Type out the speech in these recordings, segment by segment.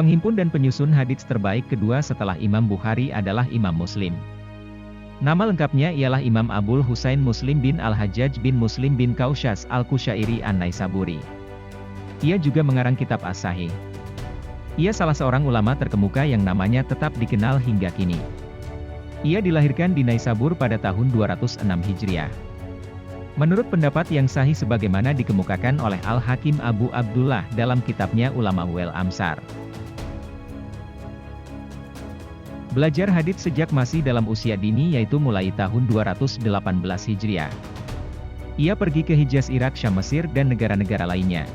Penghimpun dan penyusun hadits terbaik kedua setelah Imam Bukhari adalah Imam Muslim. Nama lengkapnya ialah Imam Abul Husain Muslim bin Al-Hajjaj bin Muslim bin Kaushas Al-Kusyairi An-Naisaburi. Ia juga mengarang kitab As-Sahih. Ia salah seorang ulama terkemuka yang namanya tetap dikenal hingga kini. Ia dilahirkan di Naisabur pada tahun 206 Hijriah. Menurut pendapat yang sahih sebagaimana dikemukakan oleh Al-Hakim Abu Abdullah dalam kitabnya Ulama Wal Amsar. Belajar hadits sejak masih dalam usia dini yaitu mulai tahun 218 Hijriah. Ia pergi ke Hijaz Irak, Syam, Mesir dan negara-negara lainnya.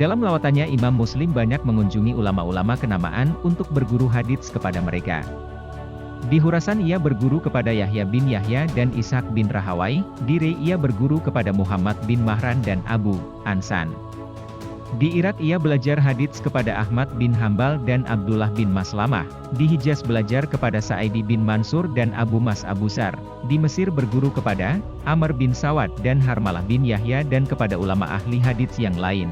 Dalam lawatannya Imam Muslim banyak mengunjungi ulama-ulama kenamaan untuk berguru hadits kepada mereka. Di Khurasan ia berguru kepada Yahya bin Yahya dan Ishaq bin Rahawai, di Re ia berguru kepada Muhammad bin Mahran dan Abu Ansan. Di Irak ia belajar hadits kepada Ahmad bin Hambal dan Abdullah bin Maslamah, di Hijaz belajar kepada Sa'idi bin Mansur dan Abu Mas Abusar, di Mesir berguru kepada Amr bin Sawad dan Harmalah bin Yahya dan kepada ulama ahli hadits yang lain.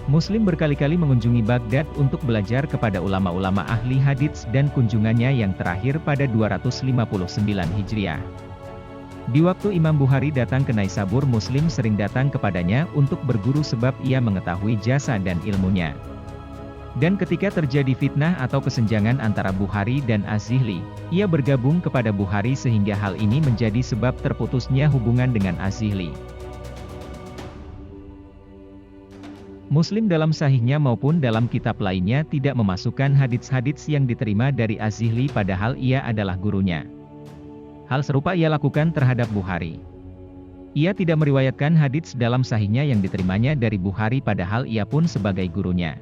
Muslim berkali-kali mengunjungi Baghdad untuk belajar kepada ulama-ulama ahli hadits dan kunjungannya yang terakhir pada 259 Hijriah. Di waktu Imam Bukhari datang ke Naisabur, Muslim sering datang kepadanya untuk berguru sebab ia mengetahui jasa dan ilmunya. Dan ketika terjadi fitnah atau kesenjangan antara Bukhari dan Az-Zihli, ia bergabung kepada Bukhari sehingga hal ini menjadi sebab terputusnya hubungan dengan Az-Zihli. Muslim dalam sahihnya maupun dalam kitab lainnya tidak memasukkan hadits-hadits yang diterima dari Az-Zihli padahal ia adalah gurunya. Hal serupa ia lakukan terhadap Bukhari. Ia tidak meriwayatkan hadits dalam sahihnya yang diterimanya dari Bukhari padahal ia pun sebagai gurunya.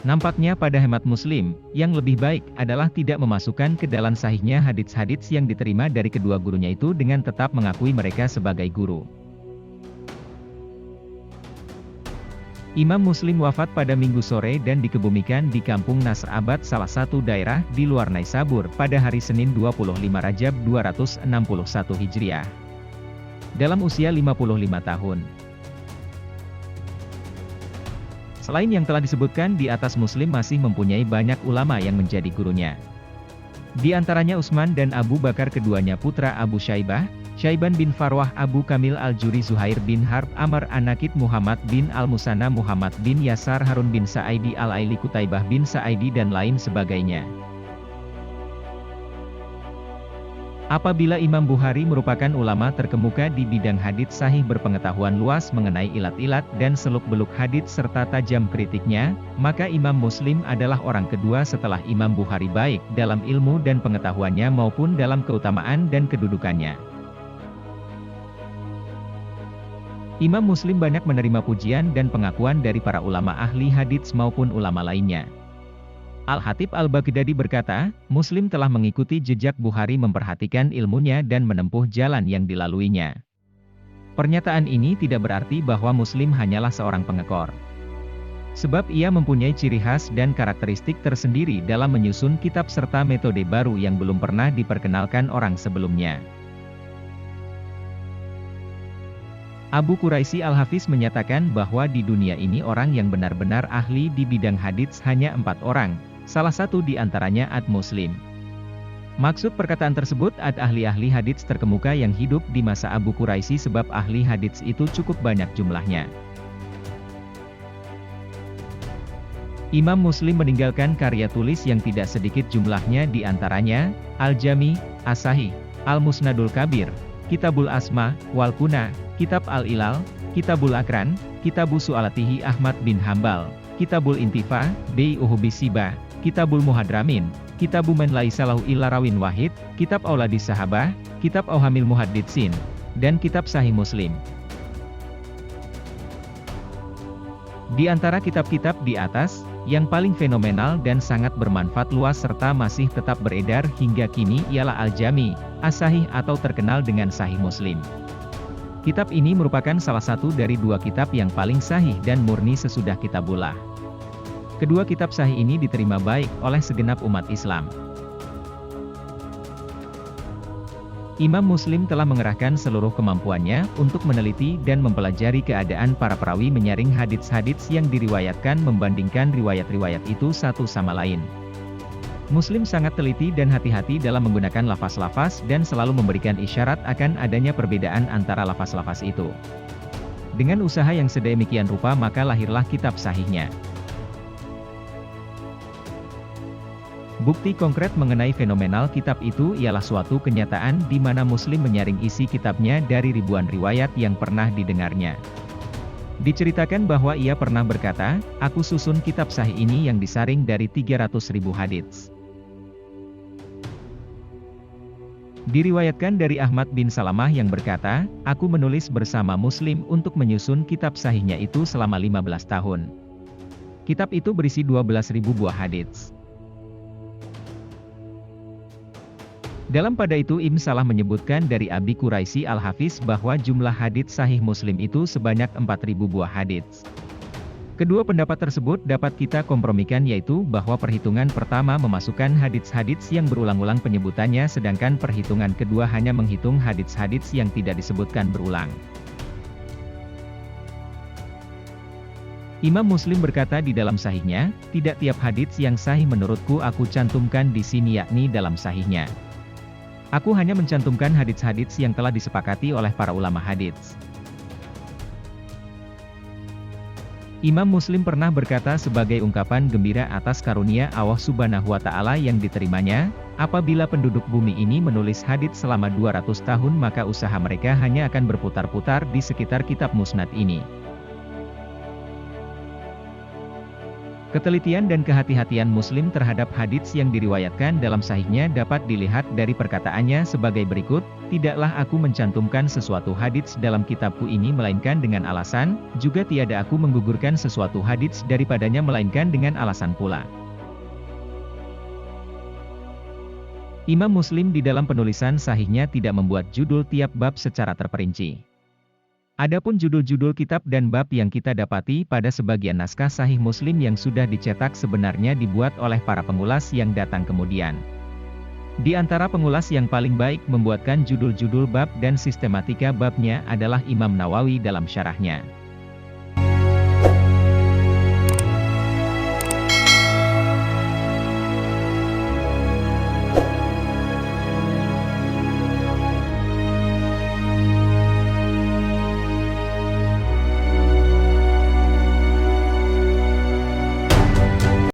Nampaknya pada hemat Muslim, yang lebih baik adalah tidak memasukkan ke dalam sahihnya hadits-hadits yang diterima dari kedua gurunya itu dengan tetap mengakui mereka sebagai guru. Imam Muslim wafat pada Minggu sore dan dikebumikan di Kampung Nasr Abad, salah satu daerah di luar Naisabur, pada hari Senin 25 Rajab 261 Hijriah. Dalam usia 55 tahun. Selain yang telah disebutkan di atas, Muslim masih mempunyai banyak ulama yang menjadi gurunya. Di antaranya Utsman dan Abu Bakar, keduanya putra Abu Syaibah, Syaiban bin Farwah, Abu Kamil Al-Juri, Zuhair bin Harb, Amr An-Nakid, Muhammad bin Al-Musanna, Muhammad bin Yasar, Harun bin Sa'idi Al-Aili, Kutaibah bin Sa'idi dan lain sebagainya. Apabila Imam Bukhari merupakan ulama terkemuka di bidang hadits sahih, berpengetahuan luas mengenai ilat-ilat dan seluk-beluk hadits serta tajam kritiknya, maka Imam Muslim adalah orang kedua setelah Imam Bukhari baik dalam ilmu dan pengetahuannya maupun dalam keutamaan dan kedudukannya. Imam Muslim banyak menerima pujian dan pengakuan dari para ulama ahli hadits maupun ulama lainnya. Al-Hatib Al-Baghdadi berkata, Muslim telah mengikuti jejak Bukhari, memperhatikan ilmunya dan menempuh jalan yang dilaluinya. Pernyataan ini tidak berarti bahwa Muslim hanyalah seorang pengekor. Sebab ia mempunyai ciri khas dan karakteristik tersendiri dalam menyusun kitab serta metode baru yang belum pernah diperkenalkan orang sebelumnya. Abu Quraisy Al-Hafiz menyatakan bahwa di dunia ini orang yang benar-benar ahli di bidang hadits hanya 4 orang, salah satu di antaranya Muslim. Maksud perkataan tersebut ahli-ahli hadits terkemuka yang hidup di masa Abu Quraisy, sebab ahli hadits itu cukup banyak jumlahnya. Imam Muslim meninggalkan karya tulis yang tidak sedikit jumlahnya, di antaranya Al-Jami, As-Sahih, Al-Musnadul Kabir, Kitabul Asma, Wal Kuna, Kitab Al-Ilal, Kitabul Akran, Kitabu Su'alatihi Ahmad bin Hambal, Kitabul Intifa, Bai'uhu Bisiba, Kitabul Muhadramin, Kitabu Man Laisa Lahu Illa Rawin Wahid, Kitab Auladis Sahabah, Kitab Auhamil Muhadditsin, dan Kitab Sahih Muslim. Di antara kitab-kitab di atas, yang paling fenomenal dan sangat bermanfaat luas serta masih tetap beredar hingga kini ialah Al-Jami, As-Sahih atau terkenal dengan Sahih Muslim. Kitab ini merupakan salah satu dari 2 kitab yang paling sahih dan murni sesudah Kitabullah. Kedua kitab sahih ini diterima baik oleh segenap umat Islam. Imam Muslim telah mengerahkan seluruh kemampuannya untuk meneliti dan mempelajari keadaan para perawi menyaring hadits-hadits yang diriwayatkan membandingkan riwayat-riwayat itu satu sama lain. Muslim sangat teliti dan hati-hati dalam menggunakan lafaz-lafaz dan selalu memberikan isyarat akan adanya perbedaan antara lafaz-lafaz itu. Dengan usaha yang sedemikian rupa maka lahirlah kitab sahihnya. Bukti konkret mengenai fenomenal kitab itu ialah suatu kenyataan di mana Muslim menyaring isi kitabnya dari ribuan riwayat yang pernah didengarnya. Diceritakan bahwa ia pernah berkata, "Aku susun kitab sahih ini yang disaring dari 300.000 hadits." Diriwayatkan dari Ahmad bin Salamah yang berkata, "Aku menulis bersama Muslim untuk menyusun kitab sahihnya itu selama 15 tahun. Kitab itu berisi 12.000 buah hadits." Dalam pada itu Ibn Salah menyebutkan dari Abi Quraisy Al-Hafiz bahwa jumlah hadits sahih Muslim itu sebanyak 4.000 buah hadits. Kedua pendapat tersebut dapat kita kompromikan yaitu bahwa perhitungan pertama memasukkan hadits-hadits yang berulang-ulang penyebutannya sedangkan perhitungan kedua hanya menghitung hadits-hadits yang tidak disebutkan berulang. Imam Muslim berkata di dalam sahihnya, "Tidak tiap hadits yang sahih menurutku aku cantumkan di sini yakni dalam sahihnya. Aku hanya mencantumkan hadits-hadits yang telah disepakati oleh para ulama hadits." Imam Muslim pernah berkata sebagai ungkapan gembira atas karunia Allah Subhanahu wa Ta'ala yang diterimanya, "Apabila penduduk bumi ini menulis hadits selama 200 tahun maka usaha mereka hanya akan berputar-putar di sekitar kitab musnad ini." Ketelitian dan kehati-hatian Muslim terhadap hadits yang diriwayatkan dalam sahihnya dapat dilihat dari perkataannya sebagai berikut, "Tidaklah aku mencantumkan sesuatu hadits dalam kitabku ini melainkan dengan alasan, juga tiada aku menggugurkan sesuatu hadits daripadanya melainkan dengan alasan pula." Imam Muslim di dalam penulisan sahihnya tidak membuat judul tiap bab secara terperinci. Adapun judul-judul kitab dan bab yang kita dapati pada sebagian naskah sahih Muslim yang sudah dicetak sebenarnya dibuat oleh para pengulas yang datang kemudian. Di antara pengulas yang paling baik membuatkan judul-judul bab dan sistematika babnya adalah Imam Nawawi dalam syarahnya.